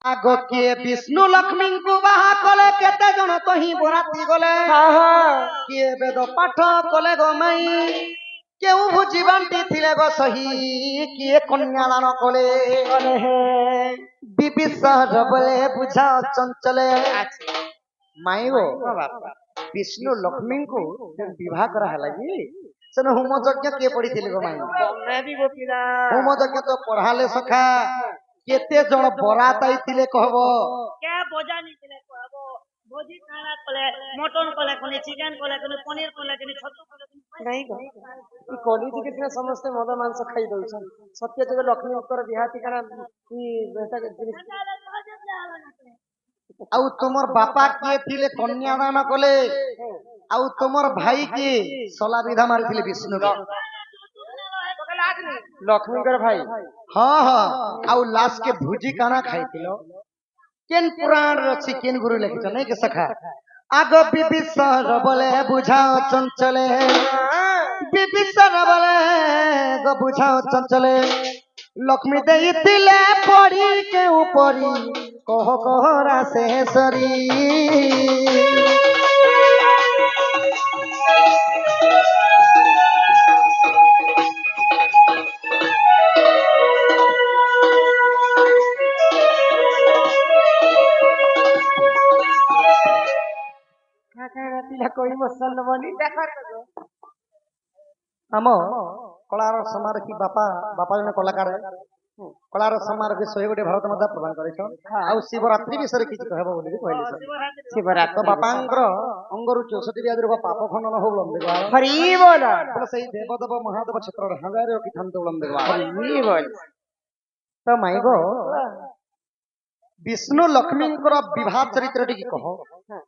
আগ কিয়ে বিষ্ণু লক্ষ্মী কু বাহা কলে কেতে জন তহি বরাতি গলে কিয়ে বেদ পাঠ কলে গো মাই কেউ ভুজি বান্টি থিলে গো সহি কিয়ে কন্যাদান কলে বিবিসার বলে বুঝাও চঞ্চলে মাই গো বিষ্ণু লক্ষ্মী কু বিবাহ করা হেলা কি সেন হোম যজ্ঞ কিয়ে পড়িଥିଲେ গো মাই হোম যজ্ঞ তো পড়ালে সখা কেতে জন বরাত আইଥିଲେ কহব কে বজানি ଥିଲେ কহব ভোজি খানা কলে মটন কলে কোনি চিকেন কলে কোনি পনির কলে কোনি ছতু কলে নাই গো ই কলি থেকে সিনা ସମସ୍ତେ ମଦ ମାଂସ ଖାଇ ଦଉଛନ୍ ସତ୍ୟ ଯୁଗ ଲକ୍ଷ୍ମୀଙ୍କର ବିହାତି କାଣା ଇ ବେଟା ଜିନିଷ ଆଉ ତୁମର ବାପା କିଏ ଥିଲେ କନ୍ୟାଦାନ କଲେ ଆଉ ତୁମର ଭାଇ କିଏ ସଲା ବିଧା ମାରିଥିଲେ ବିଷ୍ଣୁ ଲକ୍ଷ୍ମୀଙ୍କର ଭାଇ ହଁ ହଁ ଆଉ ଲାଷ୍ଟ କେ ଭୁଜି କାଣା ଖାଇଥିଲ କେନ୍ ପୁରାଣ ଅଛି କେନ୍ ଗୁରୁ ଲେଖିଛ ନାଇଁ କେ ସଖା আগ বিবিসার বলে বুঝাও চঞ্চলে বিবিসার বলে গো বুঝাও চঞ্চলে লক্ষ্মী দেইছিলে পড়ি কেউ পড়ি কহ কহরা শেষরি ଆମ କଳାର ସମାର କି ବାପା ଜଣେ କଳାକାର କଳାର ସମାର ବିଷୟ ଗୋଟେ ଭାରତ ମଧ୍ୟ ପ୍ରଦାନ କରିଛ ଆଉ ଶିବରାତ୍ରି ବିଷୟରେ କିଛି କହିବ ବୋଲି କହିଲେ ଶିବରାତ୍ରି ବାପାଙ୍କର ଅଙ୍ଗରୁ 64 ବ୍ୟାଧିର ପାପ ଖଣ୍ଡନ ହଉ ଲମ୍ବେ ହରି ବୋଲ ସେଇ ଦେବଦେବ ମହାଦେବ କ୍ଷେତ୍ରରେ ହଙ୍ଗାରେ ରଖିଥାନ୍ତୁ ଲମ୍ବେ ହରି ବୋଲ ତ ମାଇବ ବିଷ୍ଣୁ ଲକ୍ଷ୍ମୀଙ୍କର ବିବାହ ଚରିତ୍ର ଟିକେ କହ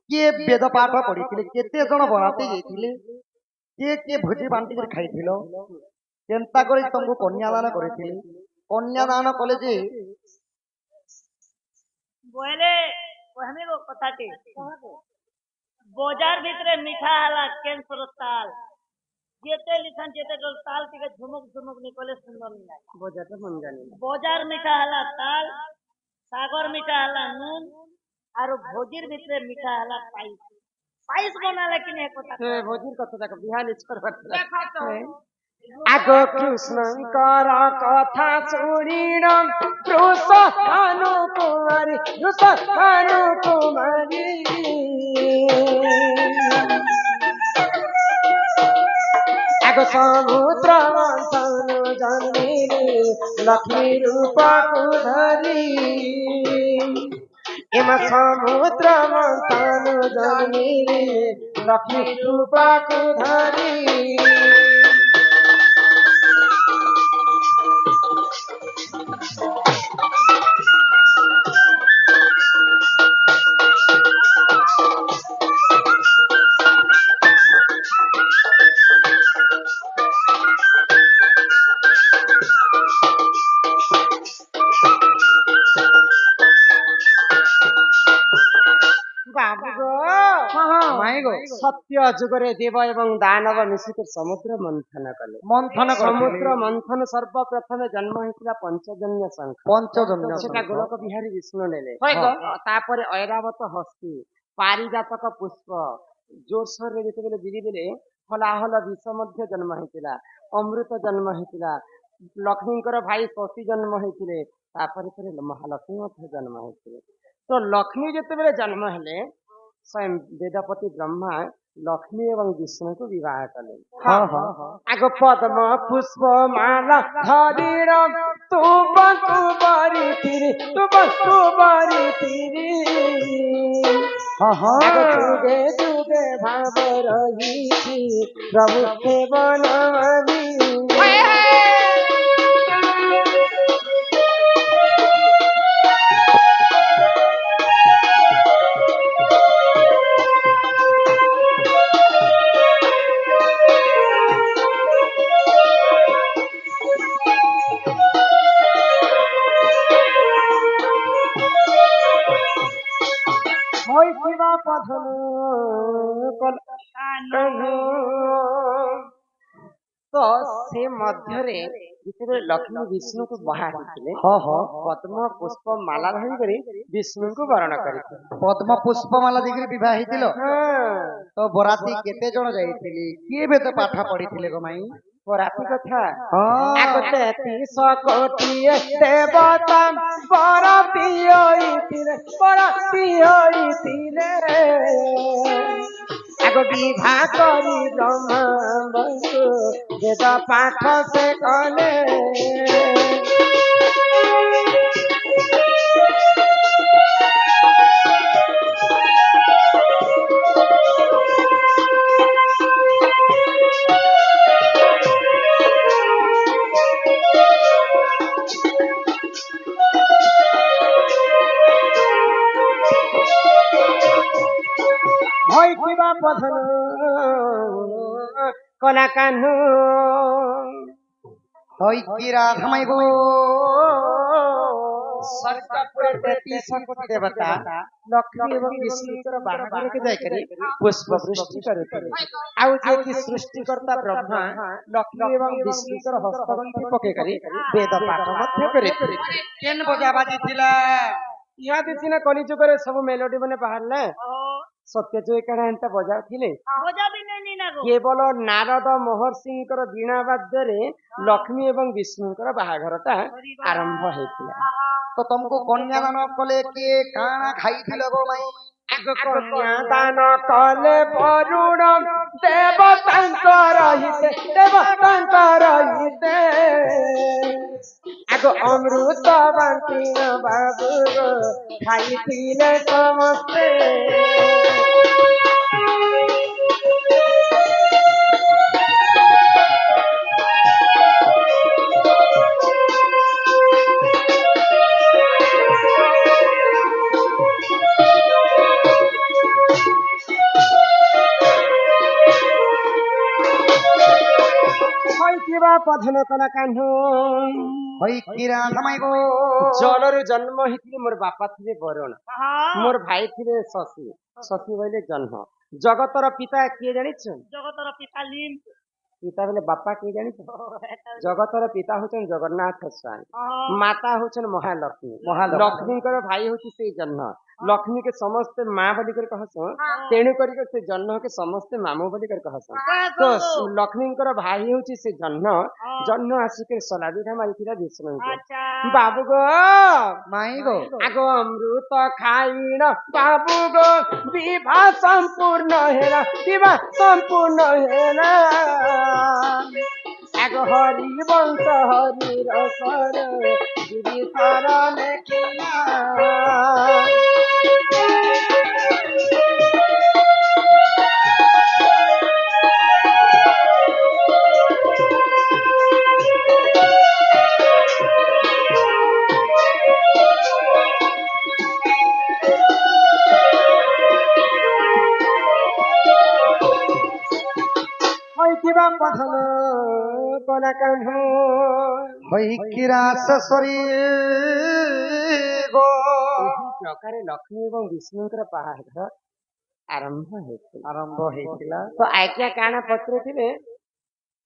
କିଏ ବେଦ ପାଠ ପଢିଥିଲେ କେତେ ଜଣ ବରାତି ଯାଇଥିଲେ କିଏ କିଏ ଭୋଜି ବାଣ୍ଟିକରି ଖାଇଥିଲ କେନ୍ତା କରି ତମକୁ କନ୍ୟାଦାନ କରିଥିଲେ କନ୍ୟାଦାନ କଲେ ଯେ ବୋଇଲେ କହମି ଗো কথাটি বজার ভিতরে মিঠা হলা ক্যান্সার তাল যেতে লিখান যেতে তাল থেকে ঝুমুক ঝুমুক নিকলে সুন্দর লাগে বজারটা মন জানি বজার মিঠা হলা তাল সাগর মিঠা হলা নুন আর ভোজির ভিতরে মিঠা হলা পাইস পাইস বনালে কিনে কথা ভোজির কথা দেখো বিহান করবার দেখা তো আগ কৃষ্ণঙ্কর কথা শুনিল রুষানু কুমারী আগ সমুদ্র মন্থন জন্মিলি লক্ষ্মী রূপকু ধরি এম সমুদ্র মন্থন জন্মিলি লক্ষ্মী রূপকু ধরি সত্য যুগরে দেব এবং দানব মিশিকি সমুদ্র মন্থন কলে সমুদ্র মন্থন সর্বপ্রথমে জন্ম হয়েছিল পঞ্চজন্য শঙ্খ সেটা গোলক বিহারী বিষ্ণু নেলে তারপরে ঐরাবত হস্তি পারিজাতক পুষ্প জোরসোরে যেতবে বিড়িদেলে হলাহল বিষ মধ্য জন্ম হয়েছিল অমৃত জন্ম হয়েছিল লক্ষ্মীঙ্কর ভাই শশী জন্ম হয়েছিল তারপরে পরে মহালক্ষ্মী মধ্য জন্ম হয়েছিল তো লক্ষ্মী যেতবে জন্ম হেলে स्वयं वेदपति ब्रह्मा लक्ष्मी एवं विष्णु को विवाह कले आग पद्म पुष्प माला धरीर तुबारी तिरी जुगे जुगे भाव रही प्रभु के बनवनी ତ ସେ ମଧ୍ୟରେ ଯେତେବେଳେ ଲକ୍ଷ୍ମୀ ବିଷ୍ଣୁଙ୍କୁ ବାହା ହେଇଥିଲେ ହଁ ହଁ ପଦ୍ମ ପୁଷ୍ପ ମାଲା ଧରିକରି ବିଷ୍ଣୁଙ୍କୁ ବରଣ କରିଥିଲେ। ପଦ୍ମ ପୁଷ୍ପମାଲା ଦେଇକିରି ବିବାହ ହେଇଥିଲ ହଁ ତ ବରାତି କେତେ ଜଣ ଯାଇଥିଲି କିଏ ବେଦ ପାଠ ପଢିଥିଲେ ଗୋ ମାଇଁ ବରାତି କଥା ହଁ ଆଗ 33 କୋଟି ଦେବତା ବରାତି ହୋଇଥିଲେ ଆଗ ବିବାହ କରି ବ୍ରହ୍ମା ବେଦ ପାଠ ସେ କଲେ। ভৈকিবা পধন কলা কানু হই কি রাধা মাই গো স্বর্গপুরে 33 কোটি দেবতা লক্ষ্মী এবং বিষ্ণুଙ୍କର ବାହାଘରକୁ ଯାଇକରି ପୁଷ୍ପ ବୃଷ୍ଟି କରୁଥିଲେ। ଆଉ ଯିଏକି ସୃଷ୍ଟିକର୍ତ୍ତା ବ୍ରହ୍ମା ଲକ୍ଷ୍ମୀ ଏବଂ ବିଷ୍ଣୁଙ୍କର ହସ୍ତଗଣ୍ଠି ପକେଇକରି ବେଦ ପାଠ ମଧ୍ୟ କରିଥିଲେ। କେନ୍ ବଜା ବାଜିଥିଲା ଇହାଦେ ସିନା କଲିଯୁଗରେ ସବୁ ମେଲୋଡି ମାନେ ବାହାରିଲେ ସତ୍ୟଯୁଗ କାଣା ଏନ୍ତା ବଜାଉଥିଲେ କେବଳ ନାରଦ ମହର୍ଷିଙ୍କର ବୀଣା ବାଦ୍ୟରେ ଲକ୍ଷ୍ମୀ ଏବଂ ବିଷ୍ଣୁଙ୍କର ବାହାଘରଟା ଆରମ୍ଭ ହେଇଥିଲା। ତ ତମକୁ କନ୍ୟାଦାନ କଲେ କିଏ କାଣା ଖାଇଥିଲ ଗୋ ମାଇଁ ଆଗ କନ୍ୟାଦାନ କଲେ ବରୁଣ ଦେବତାଙ୍କର ହିତେ ଆଗ ଅମୃତ ବାଣ୍ଟି ବାବୁ ଖାଇଥିଲେ ସମସ୍ତେ। ପଧନ କଲା କାହ୍ନୁ হই কি রাধা মাই গো ଜଳରୁ ଜନ୍ମ ହେଇଥିଲେ ମୋର ବାପା ଥିଲେ ବରୁଣ ମୋର ଭାଇ ଥିଲେ ଶଶୀ ଶଶୀ ବୋଇଲେ ଜହ୍ନ ଜଗତର ପିତା କିଏ ଜାଣିଛ ଜଗତର ପିତା ଲିମ୍ ପିତା ବୋଲେ ବାପା କିଏ ଜାଣିଛ ଜଗତର ପିତା ହଉଛନ୍ତି ଜଗନ୍ନାଥ ସ୍ୱାମୀ ମାତା ହଉଛନ୍ତି ମହାଲକ୍ଷ୍ମୀ ଲକ୍ଷ୍ମୀଙ୍କର ଭାଇ ହଉଛି ସେଇ ଜହ୍ନ ଲକ୍ଷ୍ମୀ के ସମସ୍ତେ ମା ବୋଲି କରି କହସନ୍ ତେଣୁ କରିକି ସେ ଜହ୍ନକେ ସମସ୍ତେ ମାମୁ ବୋଲି କରି କହସନ୍ ତ ଲକ୍ଷ୍ମୀଙ୍କର ଭାଇ ହଉଛି ସେ ଜହ୍ନ ଆସିକି ସଲାବିଧା ମାରିଥିଲା ବିଷ୍ଣୁଙ୍କୁ ବାବୁ ଗो মাই গো ଆଗ ଅମୃତ ଖାଇଣ ବାବୁ ଗೋ ବିବାହ ସମ୍ପୂର୍ଣ୍ଣ ହେଲା ଆଗ ହରି ବଂଶ ହରି ରସର ଗିରିଧର ଲେଖିଲା ହୋଇଥିବା ପଧନ କଲା କାହ୍ନୁ হই কি রাসেশ্বরী গো ଏହି ପ୍ରକାରେ ଲକ୍ଷ୍ମୀ ଏବଂ ବିଷ୍ଣୁଙ୍କର ବାହାଘର ଆରମ୍ଭ ହେଇଥିଲା ତ ଆଜ୍ଞା କାଣା ପଚାରୁଥିଲେ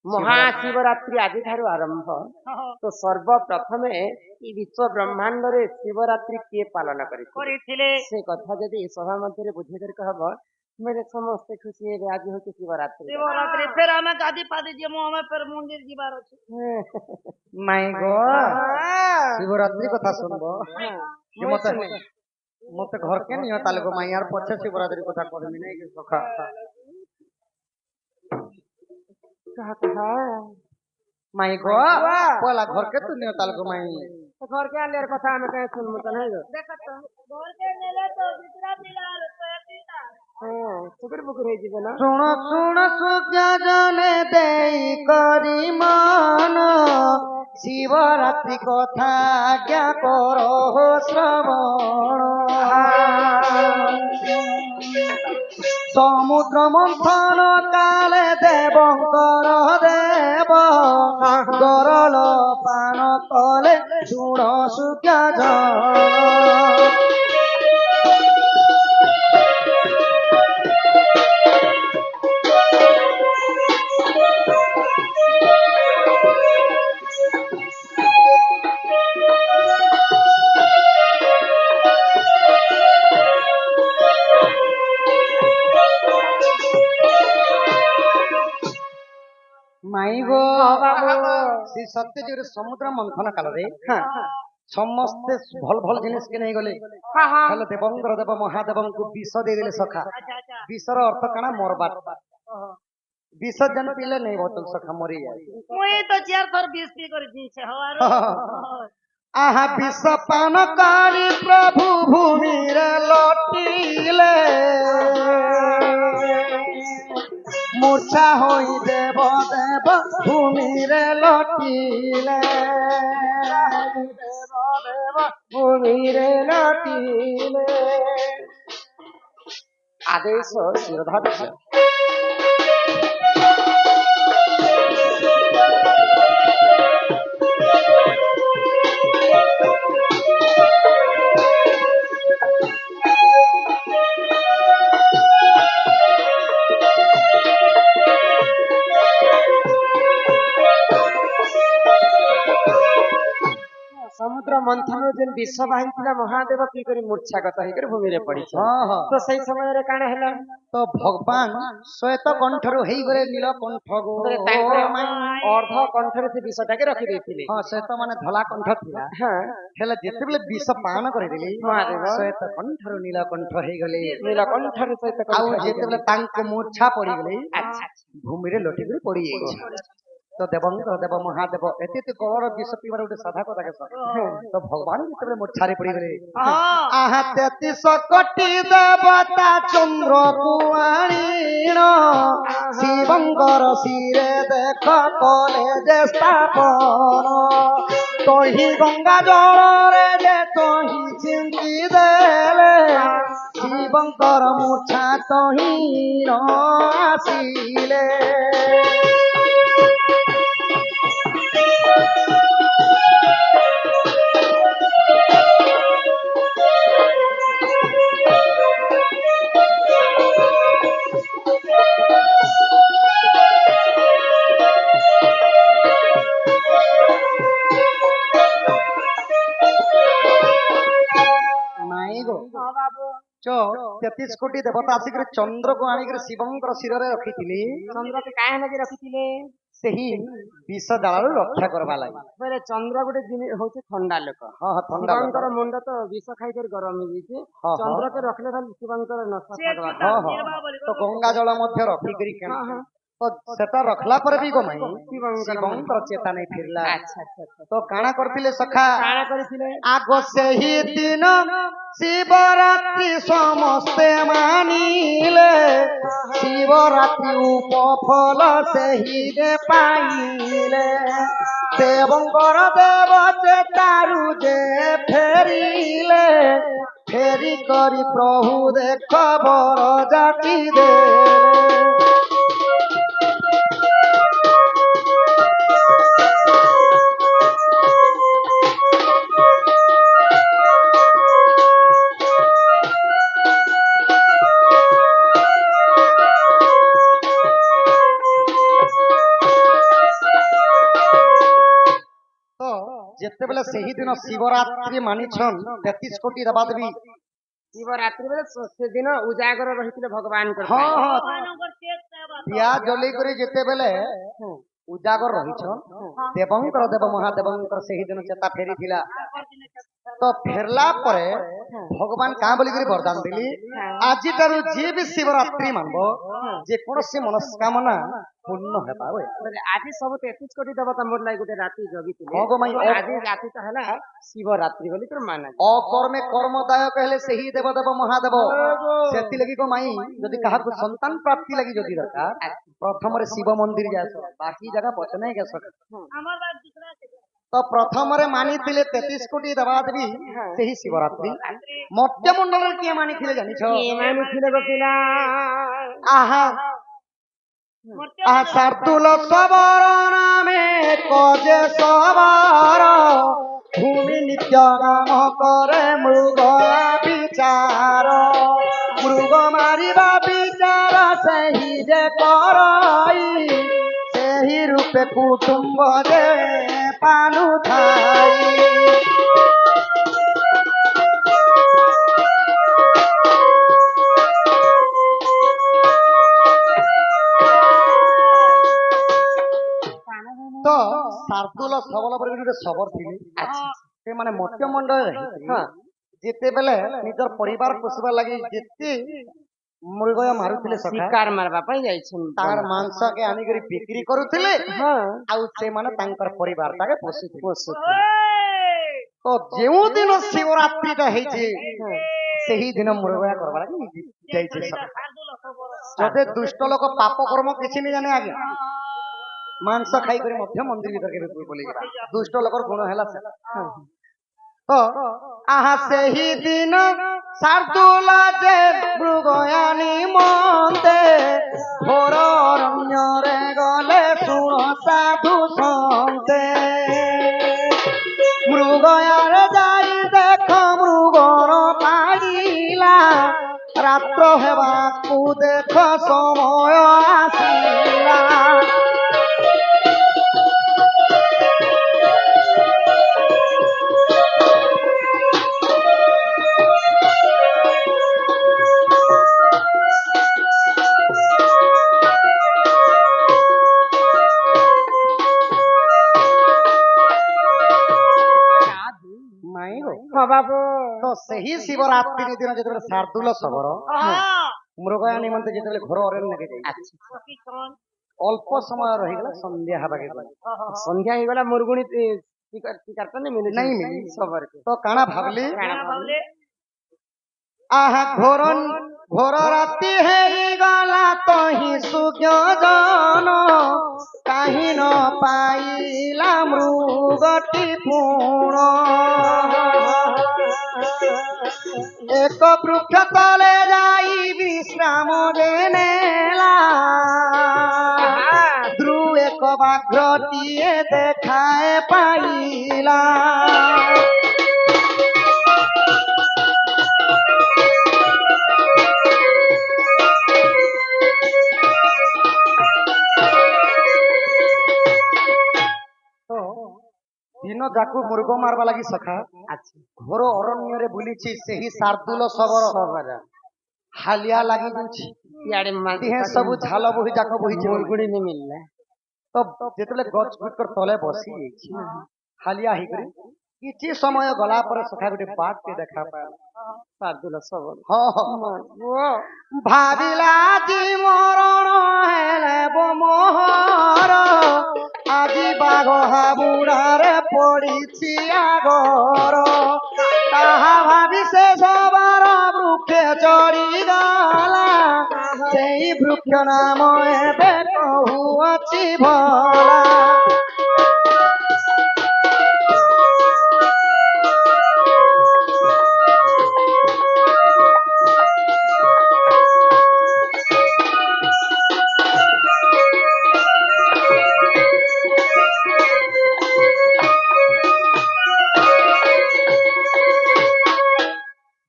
ମହାଶିବରାତ୍ରି ଆଜିଠାରୁ ଆରମ୍ଭ ତ ସର୍ବପ୍ରଥମେ ଏ ବିଶ୍ୱ ବ୍ରହ୍ମାଣ୍ଡରେ ଶିବରାତ୍ରି କିଏ ପାଳନ କରିଥିଲେ ସେ କଥା ଯଦି ଏ ସଭା ମଧ୍ୟରେ ବୁଝେଇକରି ହବ मेरे समस्ते खुशी है आज होती शिवरात्रि फिर हमें गादी पादी जमो हमें फिर मंदिर जीवार अछि মাই গো শিবরাত্রি কথা শুনবো মতে মতে ঘর কে নিও তালে গো মাই আর পছে শিবরাত্রি কথা কইবি নাই কি সখা कहा মাই গো পলা ঘর কে তু নিও তালে গো মাই घर के आलेर कथा हमें कहे सुनमु त नहीं देखत घर के नेले तो बितरा पिलाल तो एतीता हां सुगर बुकर हे जीवे ना শুণ শুণ সুজ্ঞা জনে দেই করি মান শিবরাত্রি কথা আজ্ঞা কর শ্রবণ সমুদ্র মন্থন কালে দেবঙ্কর দেব গরল পান কলে শুণ সুজ্ঞা জন সেই সত্যযুগের সমুদ্র মন্থন কালরে ସମସ୍ତେ ଭଲ ଭଲ ଜିନିଷ କି ନେଇ ଗଲେ ହେଲେ ଦେବଙ୍କର ଦେବ ମହାଦେବଙ୍କୁ ବିଷ ଦେଇଦେଲେ ସଖା। ବିଷର ଅର୍ଥ କାଣା ମରବା। ବିଷ ଯେନ ପିଲେ ନେଇ ବୋତଲ ସଖା ମରି ଯାଏ। ମୁଇଁ ତ ଚାର ଥର ବିଷ ପି କରି ଦିଛେ ହୱାର আহা বিষ পান করি প্রভু ভূমিরে লটিলে মূর্ছা হই দেব দেব ভূমিরে লটিলে দেব দেব ভূমিরে লটিলে আদেশ শিরোধার্য সমুদ্র মন্থন যেন বিষ বাহিলা মহাদেব কি করে মূর্ছাগত হইকরি ভূমিরে পড়িছে তো সেই সময়ের কাଣା হেলা তো ভগবান শ্বেত কণ্ঠରୁ ହେଇଗଲେ ନୀଳ କଣ୍ଠ ଗୋ অর্ধ কণ্ঠরে সে বিষটাকে রখি দিয়েছিলেন। ହଁ ଶ୍ଵେତ ମାନେ ଧଳା କଣ୍ଠ ଥିଲା ହେଲେ ଯେତେବେଳେ ବିଷ ପାନ କରିଦେଲି ଶ୍ଵେତ କଣ୍ଠରୁ ନୀଳ କଣ୍ଠ ହେଇଗଲେ। নীলকণ্ঠরে সহিত ଆଉ ଯେତେବେଳେ ତାଙ୍କ ମୂର୍ଚ୍ଛା ପଡିଗଲେ ଭୂମିରେ ଲୋଟିକିରି ପଡିଯାଇଛି। ତ ଦେବଙ୍କର ଦେବ ମହାଦେବ ଏତେ ଏତେ ଗଳର ବିଷ ପିଇବାର ଗୋଟେ ସାଧା କଥା କେସ। ତ ଭଗବାନ ଯେତେବେଳେ ମୂର୍ଚ୍ଛାରେ ପଡିଗଲେ ଆହା 33 କୋଟି ଦେବତା ଚନ୍ଦ୍ରକୁ ଆଣିଣ ଶିବଙ୍କର ଶିରେ ଦେଖ କଲେ ଯେ ସ୍ଥାପନ ତହି ଗଙ୍ଗା ଜଳରେ ଯେ ତହି ଚିନ୍ତି ଦେଲେ ଶିବଙ୍କର ମୂର୍ଚ୍ଛା ତହିଁଣ ଆସିଲେ। जो 33 कोटी देवता आसिक चंद्र को आनिक शिवंकर शिर रे रखिथिली। চন্দ্র কে কাহে লাগি রখিছিলে ସେହି ବିଷ ଦାଳରୁ ରକ୍ଷା କରବା ଲାଗି। ବୋଲେ ଚନ୍ଦ୍ର ଗୋଟେ ହଉଛି ଥଣ୍ଡା ଲୋକ। ଶିବଙ୍କର ମୁଣ୍ଡ ତ ବିଷ ଖାଇକରି ଗରମ ହେଇଯାଇଛି। ଚନ୍ଦ୍ରକେ ରଖିଲେ ଖାଲି ଶିବଙ୍କର ନଷ୍ଟ ତ ଗଙ୍ଗା ଜଳ ମଧ୍ୟ ରଖିକରି ତ ସେଟା ରଖଲା ପରେ ବି ଗୋମାଇ ଶିବଙ୍କର ଚେତା ନେଇ ଫିରଲା। ତ କାଣା କରିଥିଲେ ସଖା ଆଗ ସେହି ଦିନ ଶିବରାତ୍ରି ସମସ୍ତେ ମାନିଲେ ଶିବରାତ୍ରି ଉପଫଳ ସେହି ପାଇଲେ ଦେବଙ୍କର ଦେବ ଚେତାରୁ ଯେ ଫେରିଲେ ଫେରି କରି ପ୍ରଭୁ ଦେଖ ବର ଜାତି ଦେଲେ। ଯେତେବେଳେ ସେହି ଦିନ ଶିବରାତ୍ରି ମାନିଛନ୍ 33 କୋଟି ଦେବାଦେବୀ ଶିବରାତ୍ରି ବେଳେ ସେଦିନ ଉଜାଗର ରହିଥିଲେ ଭଗବାନଙ୍କ ଦିଆ ଜଲେଇ କରି ଯେତେବେଳେ ଉଜାଗର ରହିଛନ୍ ଦେବଙ୍କର ଦେବ ମହାଦେବଙ୍କର ସେହି ଦିନ ଚେତା ଫେରିଥିଲା। ତ ଫେରଲା ପରେ ଭଗବାନ କାଁ ବୋଲିକରି ବରଦାନ ଦେଲି ଆଜିଠାରୁ ଯିଏ ବି ଶିବରାତ୍ରି ମାନବ ଯେକୌଣସି ମନସ୍କାମନା ପୂର୍ଣ୍ଣ ହେବା। ଆଜି ସବୁ 33 କୋଟି ଦେବତା ମୋର ଲାଗି ଗୋଟେ ରାତି ଜଗିଥିଲେ। ଆଜି ରାତିଟା ହେଲା ଶିବରାତ୍ରି ବୋଲି ତୋର ମାନ ଅକର୍ମେ କର୍ମଦାୟକ ହେଲେ ସେହି ଦେବଦେବ ମହାଦେବ। ସେଥିଲାଗି ଗୋ ମାଇ ଯଦି କାହାକୁ ସନ୍ତାନ ପ୍ରାପ୍ତି ଲାଗି ଯଦି ଦରକାର ପ୍ରଥମରେ ଶିବ ମନ୍ଦିର ଯାସ ବାକି ଜାଗା ପଛେ ନାଇଁ ଗେସ। ତ ପ୍ରଥମରେ ମାନିଥିଲେ 33 କୋଟି ଦେବାଦେବୀ ସେହି ଶିବରାତ୍ରି। ମତ୍ୟମଣ୍ଡଳରେ କିଏ ମାନିଥିଲେ ଜାଣିଛ? ଆହା শার্দুল সবর নামে কজে সবর ভূমি নিত্য নাম করে মৃগ বিচার মৃগ মারিবা বিচার সেই যে করই সেই রূপে কুটুম্ব যে পানু থাই। ତ ଶାର୍ଦୁଲ ସବଳ ପରେ ଗୋଟେ ସବର ଥିଲେ ସେମାନେ ମତ୍ସ୍ୟମଣ୍ଡଳରେ ରହିଥିଲେ ଯେତେବେଳେ ନିଜର ପରିବାର ପୋଷିବା ଲାଗି ଯେତେ ମୃଗ ମାରୁଥିଲେ ଶିକାର ମାରବା ପାଇଁ ଯାଇଛନ୍ତି ତାର ମାଂସ କେ ଆଣିକରି ବିକ୍ରି କରୁଥିଲେ ଆଉ ସେମାନେ ତାଙ୍କର ପରିବାରଟାକେ ପୋଷୁଥିଲେ ତ ଯେଉଁ ଦିନ ଶିବରାତ୍ରିଟା ହେଇଛି ସେହି ଦିନ ମୃଗୟା କରବା ଲାଗି ଯାଇଛି ଯଦି ଦୁଷ୍ଟ ଲୋକ ପାପ କର୍ମ କିଛି ନାଇଁ ଜାନେ ଆଜ୍ଞା ମାଂସ ଖାଇକରି ମଧ୍ୟ ମନ୍ଦିର ଭିତରେ କେବେ ବୁଲି ଦୁଷ୍ଟ ଲୋକର ଗୁଣ ହେଲା ତ ଆହା ସେହି ଦିନ ଶାର୍ଦୁଲ ଯେ ମୃଗୟାନୀ ମନ୍ତେ ଘୋର ଅରଣ୍ୟରେ ଗଲେ ଶୁଣ ସାଧୁ ସନ୍ତେ ମୃଗୟାରେ ଯାଇ ଦେଖ ମୃଗର ପାଡ଼ିଲା ରାତ୍ର ହେବାକୁ ଦେଖ ସମୟ ଆସିଲା ତ ସେହି ଶିବରାତ୍ରି ଦିନ ଯେତେବେଳେ ଶାର୍ଦୁଲ ଶବର ମୃଗୟା ନିମନ୍ତେ ଯେତେବେଳେ ଘର ଅରଣ୍ୟକେ ଯାଇଛି ଅଳ୍ପ ସମୟ ରହିଗଲା ସନ୍ଧ୍ୟା ହେବାକେ ସନ୍ଧ୍ୟା ହେଇଗଲା ମୁର୍ଗୁଣୀ ନାଇଁ ତ କାଣା ଭାବିଲି ଆହା ଘୋର ରାତି ହେଇଗଲା ତହିଁ ସୁଜ୍ଞଜନ କାହିଁ ନ ପାଇଲା ମୃଗଟି ପୁଣ ଏକ ବୃକ୍ଷ ତଳେ ଯାଇ ବିଶ୍ରାମ ନେଲା ଏକ ବାଘଟିଏ ଦେଖାଏ ପାଇଲା ଦିନ ଯାକୁ ମୃଗ ମାରବା ଲାଗି ସଖା ଘୋର ଅରଣ୍ୟରେ ବୁଲିଛି ସେହି ଶାର୍ଦୁଲ ଶବର ହାଲିଆ ଲାଗି ଯାଉଛି ସବୁ ଝାଲ ବୋହି ଯାକ ବୋହିଛି ମୁର୍ଗୁଣି ମିଳିଲା ତ ଯେତେବେଳେ ଗଛ ଗୁଡିକର ତଳେ ବସି ଯାଇଛି ହାଲିଆ ହେଇକରି କିଛି ସମୟ ଗଲା ପରେ ସଖା ଗୋଟେ ବାଘଟେ ଦେଖା ପାଇଲା ଶାର୍ଦୁଲ ଶବର ଭାବିଲା ଆଜି ମରଣ ହେଲେ ମୋହର ଆଜି ବାଘ ହାବୁଡାରେ ପଡିଛି ଆଗର ତାହା ଭାବି ସେ ଶବର ବୃକ୍ଷେ ଚଢିଗଲା ସେଇ ବୃକ୍ଷ ନାମ ଏବେ କହୁଅଛି ଭଲା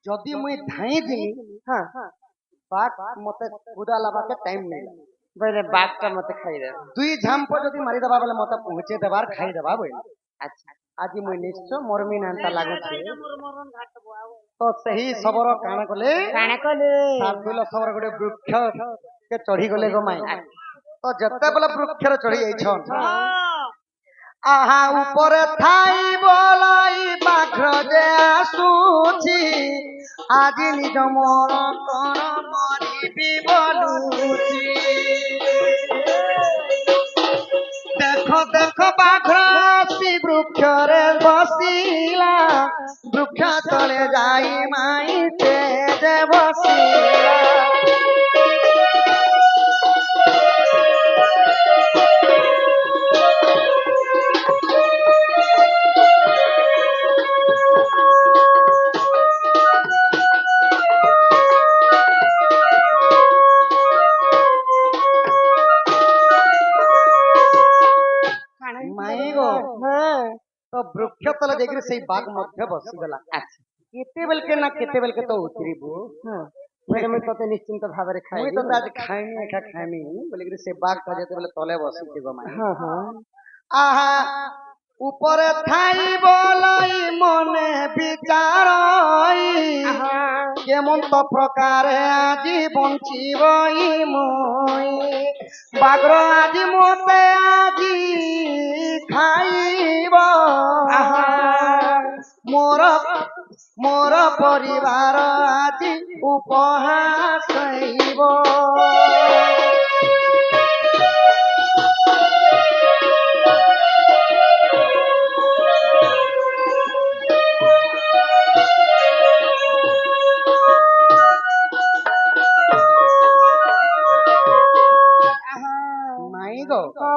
ଯଦି ମୁଇଁ ଧାଇଁ ଯିବି ବାঘ ମତେ କୁଦା ଲବାକେ ଟାଇମ ନେଇ ବୋଇଲେ ବାଘଟା ମତେ ଖାଇଦେବ ଦୁଇ ଝାମ୍ପ ଯଦି ମାରିଦେବା ବୋଲେ ମତେ ପହଞ୍ଚେଇ ଦେବାର ଖାଇଦେବା ବୋଇଲେ ଆଜି ମୁଇଁ ନିଶ୍ଚୟ ମରମି ନାନ୍ତା ଲାଗୁଛି ତ ସେହି ଶବର କାଣ କଲେ ଶାର୍ଦୁଲ ଶବର ଗୋଟେ ବୃକ୍ଷ କେ ଚଢି ଗଲେ ଗୋମାଇ ତ ଯେତେବେଳେ ବୃକ୍ଷରେ ଚଢି ଯାଇଛନ୍ ଆହା ଉପରେ ଥାଇ ବলাই ବାଘ ଯେ ଆସୁଛି ଆଜି ନିଜ ମର କଣ ମରିବି ବୋଲୁଛି ଦେଖ ଦେଖ ବାଘ ଆସି ବୃକ୍ଷରେ ବସିଲା ବୃକ୍ଷ ତଳେ ଯାଇ ମାଇ ଯେ ବସିଲା ତ ବୃକ୍ଷ ତଳେ ଯାଇକରି ସେଇ ବାଘ ମଧ୍ୟ ବସିଗଲା କେତେବେଳକେ ନା କେତେବେଳକେ ତ ଉତରିବୁ ମୁଁ ତତେ ନିଶ୍ଚିନ୍ତ ଭାବରେ ମୁଇଁ ତତେ ଆଜି ଖାଇମି ଏକା ଖାଇମି ବୋଲିକିରି ସେ ବାଘଟା ଯେତେବେଳେ ତଳେ ବସିଥିବ ଆହା ଉପରେ ଥାଇ ବলাই ମନେ ବିଚାର କେମନ୍ତ ପ୍ରକାରେ ଆଜି ବଞ୍ଚିବ ମୁଇଁ ବାଘ ଆଜି ମତେ ଆଜି ଖାଇବ ଖାଇବ ମୋର ମୋର ପରିବାର ଆଜି ଉପହାସ ଖାଇବ।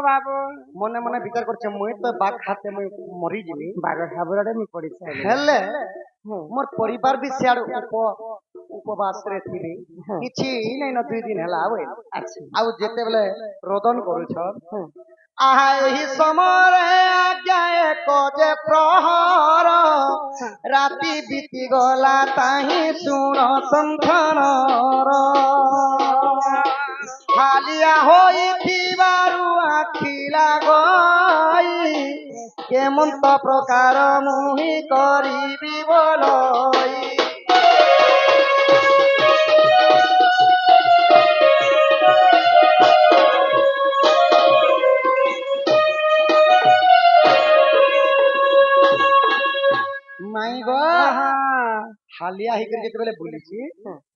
বাবু মনে মনে বিচার করছে মুই তো বাঘ খাতে মুই মরি যাবি বাঘ খাবরাটা মুই পড়িছি হেলে মোর পরিবার ବି ସିଆଡେ ଉପବାସରେ ଥିବେ କିଛି ନାଇଁ ନ 2 ଦିନ ହେଲା ଆଉ ଯେତେବେଳେ ରୋଦନ କରୁଛ ଆହା ଏହି ସମୟରେ ଆଜ୍ଞା ଏକ ଯେ ପ୍ରହର ରାତି ବିତି ଗଲା ତାହିଁ ଶୁଣ ଶଙ୍ଖନର ହାଲିଆ ହୋଇଥିବାରୁ ଆଖି ଲାଗଇ କେମନ୍ତ ପ୍ରକାର ମୁହିଁ କରିବି ବୋଲଇ ମାଇଁ ଗୋ ହାଲିଆ ହେଇକରି ଯେତେବେଳେ ବୁଲିଛି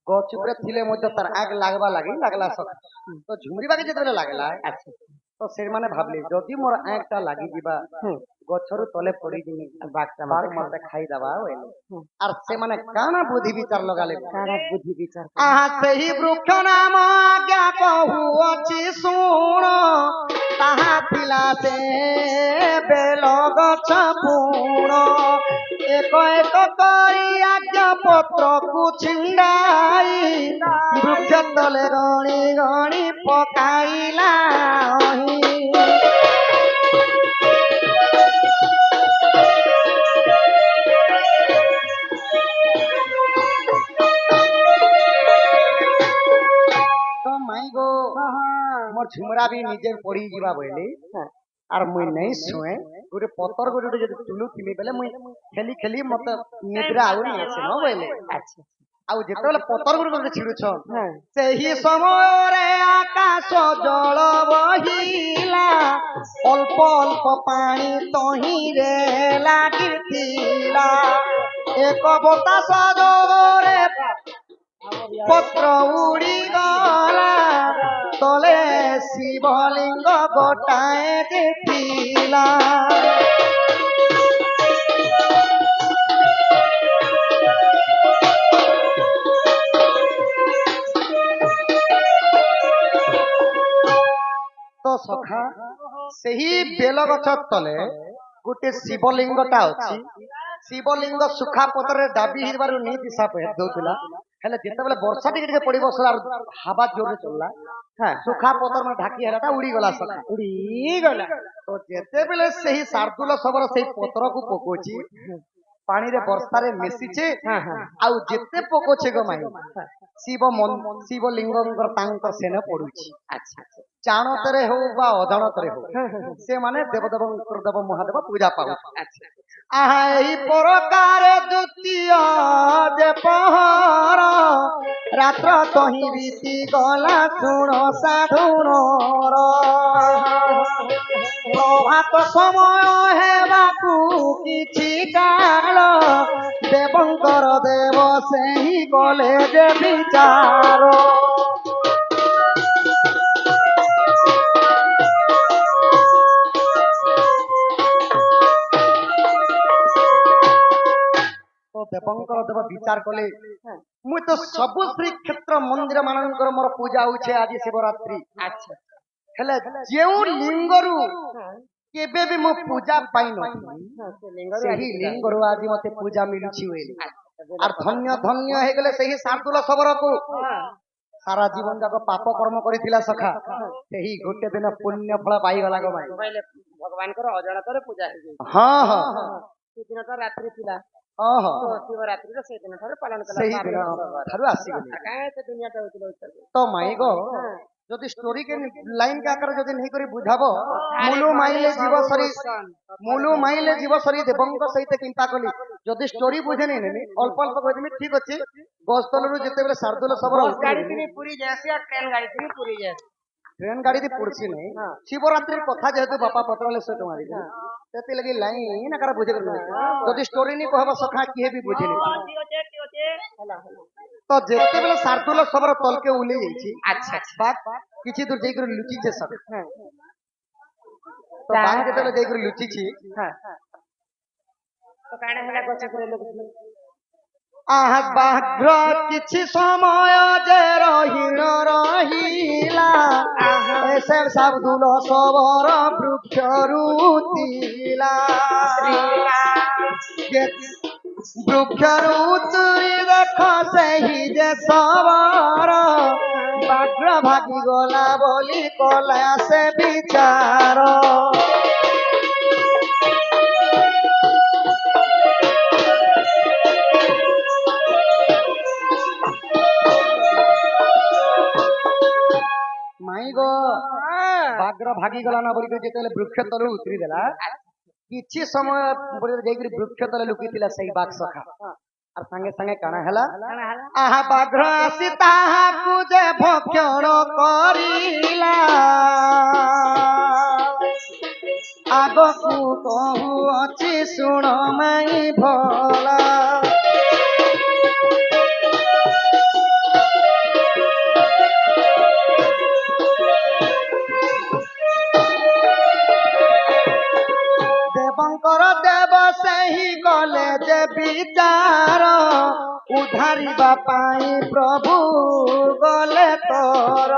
ଗଛ ଉପରେ ଥିଲେ ମଧ୍ୟ ତାର ଆଗ ଲାଗବା ଲାଗଲା ସକା ତ ଝୁମରି ବାକି ଯେତେବେଳେ ଲାଗଲା ତ ସେମାନେ ଭାବିଲେ ଯଦି ମୋର ଆଗଟା ଲାଗିଯିବା ଗଛରୁ ତଲେ ପଡିଯିମି ବାଘଟା ମତେ ଖାଇଦବା ଆର୍ ସେମାନେ କାଣା ବୁଦ୍ଧି ବିଚାର ଲଗାଲେ କାଣା ବୁଦ୍ଧି ବିଚାର ଆହା ସେହି ବୃକ୍ଷ ନାମ ଆଜ୍ଞା କହୁଅଛି ଶୁଣ ତାହା ଥିଲା ସେ ବେଲ ଗଛ ପୁଣ ଏକ ଏକ କରି ଆଜ୍ଞା ପତ୍ରକୁ ଛିଣ୍ଡାଇ ବୃକ୍ଷ ତଲେ ଗଣି ଗଣି ପକାଇଲା ତ ମାଇଁ ଗୋ ମୋର ଝୁମରା ବି ନିଜେ ପଡି ଯିବା ବୋଇଲି আর মুই নেই শুয়ে গোটে পতর গোটে যদি তুলুଥିଲି বেলে মুই খেলি খেলি মতে নিদ্রা আউরি আছে ন বইলে ଆଉ ଯେତେବେଳେ ପତର ଗୁଡିକ ଛିଡୁଛ ସେହି ସମୟରେ ଆକାଶ ଜଳ ବହିଲା ଅଳ୍ପ ଅଳ୍ପ ପାଣି ତହିଁରେ ଲାଗିଥିଲା ଏକ ବତାସ ଜୋରେ ପତ୍ର ଉଡ଼ିଗଲା ତଳେ ଶିବଲିଙ୍ଗ ଗୋଟାଏ ଯେ ଥିଲା ତ ସଖା ସେହି ବେଲ ଗଛ ତଳେ ଗୋଟେ ଶିବଲିଙ୍ଗଟା ଅଛି ଶିବଲିଙ୍ଗ ସୁଖା ପତ୍ରରେ ଦାବି ହେଇବାରୁ ନି ଦିଶା ଦଉଥିଲା ହେଲେ ଯେତେବେଳେ ବର୍ଷା ଟିକେ ଟିକେ ପଡିବ ହାବା ଜୋରରେ ଚଲିଲା ସୁଖା ପତ୍ର ମାନେ ଢାକି ହେଲାଟା ଉଡିଗଲା ସଖା ଉଡିଗଲା ତ ଯେତେବେଳେ ସେହି ଶାର୍ଦୁଲ ଶବର ସେଇ ପତ୍ରକୁ ପକଉଛି ପାଣିରେ ବର୍ଷାରେ ମିଶିଛେ ଆଉ ଯେତେ ପକଉଛେ ଗ ମାଇ ଶିବଲିଙ୍ଗଙ୍କର ତାଙ୍କ ସେନ ପଡୁଛି ଜାଣତରେ ହଉ ବା ଅଜାଣତରେ ହଉ ସେମାନେ ଦେବଦେବଙ୍କର ଦେବ ମହାଦେବ ପୂଜା ପାଉଛନ୍ତି ଆହା ଏହି ପ୍ରକାର ଦ୍ୱିତୀୟ ଯେ ପହର ରାତ୍ର ତହିଁ ବିତି ଗଲା ଶୁଣ ସାଧୁଣର ପ୍ରଭାତ ସମୟ ହେବାକୁ କିଛି କାଳ ଦେବଙ୍କର ଦେବ ସେହି ଗଲେ ଯେ ବିଚାର ଦେବଙ୍କର ଦେବ ବିଚାର କଲେ ମୁଁ ତ ସବୁ ଶ୍ରୀକ୍ଷେତ୍ର ମନ୍ଦିର ମାନଙ୍କର ମୋର ପୂଜା ହଉଛି ଆଜି ଶିବରାତ୍ରି ହେଲେ ଯେଉଁ ଲିଙ୍ଗରୁ କେବେ ବି ମୁଁ ପୂଜା ପାଇନଥିଲି ସେହି ଲିଙ୍ଗରୁ ଆଜି ମତେ ପୂଜା ମିଳୁଛି আর ধন্য ধন্য হয়ে গেলে সেই ଶାର୍ଦୁଲ ଶବରକୁ সারা জীবন যাক পাপ কর্ম করেছিল সখা সেই গোটে দিন পুণ্য ফল পাইগলা গো ভাই ভগবানଙ୍କର ଅଜାଣତରେ ପୂଜା ହେଇଯାଇଛି ହଁ ହଁ ସେଦିନ ତ ରାତ୍ରି ଥିଲା ଓହୋ ଶିବରାତ୍ରିର ସେଦିନ ଠାରୁ ପାଳନ କଲା ସେହି ଦିନ ଠାରୁ ଆସିଗଲି କାହିଁ ଏତେ ଦୁନିଆଟା ହଉଥିଲା ତ ମାଇ ଗো যদি স্টোরি কে লাইন কে আকারে যদি নেই করে বুঝাবো মুলু মাইলে জীব সরি দেবঙ্গ সহিত চিন্তা কলি যদি স্টোরি বুঝে নেই নেমি অল্প অল্প কইদেমি ঠিক আছে গস্তলরু যেতেবেলে ଶାର୍ଦୁଲ ଶବର গাড়ি তিনি পুরী যাসি আর ট্রেন গাড়ি তিনি পুরী যাসি ট্রেন গাড়ি দি পড়ছি নাই শিবরাত্রির কথা যেহেতু বাপা পত্রালে সে তোমার ସେତି ଲାଗି ଲାଇନ ଆକାର ବୁଝେ କରି ଯଦି ଷ୍ଟୋରି ନି कहब ସଖା କିଏ ବି ବୁଝେନି ତ ଯେତେବେଳେ ଶାର୍ଦୁଲ ସବର ତଲକେ ଉଲେଇ ଯାଇଛି ଆଚ୍ଛା ବାଘ କିଛି ଦୂର ଯାଇକରି ଲୁଚିଛେ ସଖା ତ ବାଘ ଯେତେବେଳେ ଯାଇକରି ଲୁଚିଛି ତ କାଣା ହେଲା ଗଛ ପରେ ଲୋକ ଆହା ବାଘ୍ର କିଛି ସମୟ ଯେ ରହିଲା ଏସେ ଶାର୍ଦୁଲ ସବର ବୃକ୍ଷରୁ ଉଠିଲା ବୃକ୍ଷରୁ ଉତୁରି ଦେଖ ସେହି ଯେ ସବର ବାଘ୍ର ଭାଗିଗଲା ବୋଲି କଲା ସେ ବିଚାର ମାଇଗୋ ବାଘ୍ର ଭାଗିଗଲା ନା ବୋଲି ଯେତେବେଳେ ବୃକ୍ଷ ତଳୁ ଉତରି ଦେଲା କିଛି ସମୟ ଯାଇକରି ବୃକ୍ଷ ତଳେ ଲୁକିଥିଲା ସେଇ ବାଘ ସଖା আর সাঙ্গে সাঙ্গে কানা হেলা আহা বাঘ্র আসি তাহাকু যে ভক্ষণ করিলা আগকু কহু অছি শুণ মাই ভলা দেবঙ্কর দেব সেই গলে যে বিচার উদ্ধারিবা পাই প্রভু গলে তোর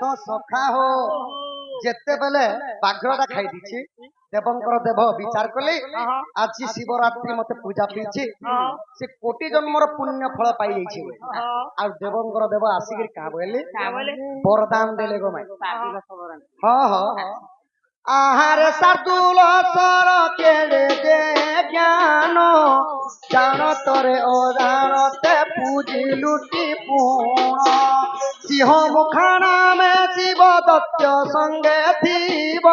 তো সখা হো যেতেবেলে বাঘ্রটা খাই দিছি দেবঙ্কর দেব বিচার কলে আজি শিবরাত্রি মতে পূজা পেয়েছি সে কোটি জন্মর পুণ্য ফল পাই যাইছে আর দেবঙ্কর দেব আসিকি কা বলে বরদান দেলে গো মাই আহারে শার্দুল সর কেড়ে দে জ্ঞান জান তরে অজানতে পুজি লুটি পুণ সিংহ মুখা নামে শিব দত্ত সঙ্গে থিব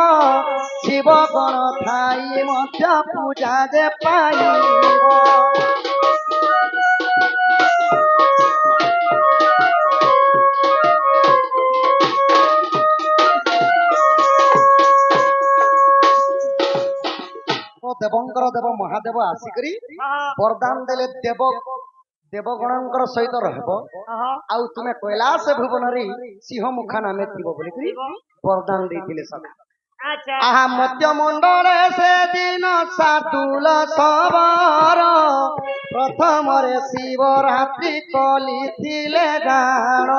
শিব গণ থাই মধ্য পূজা যে পাইব দেবঙ্কর দেব মহাদেব আসিকরি বরদান দেলে দেব দেবগণଙ୍କର ସହିତ ରହିବ ଆଉ ତୁମେ କୈଳାସ ଭୁବନରେ ସିଂହ ମୁଖା ନାମେ ଥିବ ବୋଲିକି ବରଦାନ ଦେଇଥିଲେ ସଖା ଆହା ମଧ୍ୟ ମଣ୍ଡଳେ ସେଦିନ ଶାର୍ଦୁଲ ସବର ପ୍ରଥମରେ ଶିବରାତ୍ରି କଲିଥିଲେ ଗାଣ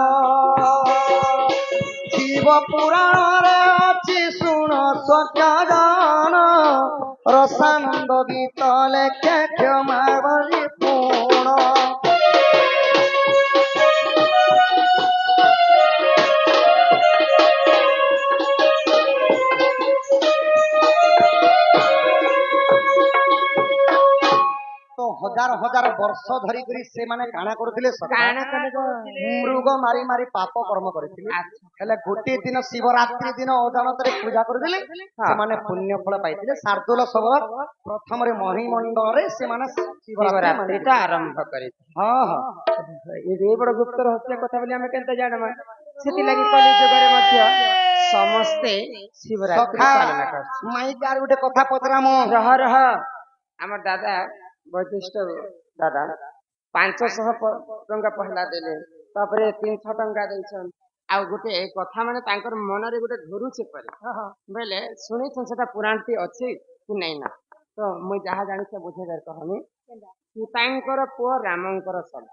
ଶିବ ପୁରାଣରେ ଅଛି ଶୁଣ ସ୍ୱର୍ଗଜନ ରସାନନ୍ଦ ଗୀତ ଲେଖେ କ୍ଷମା ବଳି ପୁଣ हजार हजार वर्ष धरिकरी से माने काना करथिले मृग मारी मारी पाप कर्म करथिले हेले गोटे दिन शिवरात्रि दिन अजानतरे पूजा करथिले से माने पुण्य फल पाइथिले शार्दुल सबर प्रथम रे महीमंडल रे से माने शिवरात्रि ता आरंभ करि हां हां ए बड़ गुप्त रहस्य कथा बोली हमें केनते जानमा सेति लागि कलि जुगरे मध्य समस्ते शिवरात्रि पालन करछ माई कार गुटे कथा पतरा मो रह रह हमर दादा वैशिष्ट दादा 500 टंका पहला देले तापरे 300 टंका देछन आ गुटे कथा माने तांकर मन रे गुटे धरुचे परे बेले सुनि छ सेटा पुराणटी अछि कि नै ना तो मु जहा जानि से बुझे दर कहमी कि तांकर पुओ रामंकर सन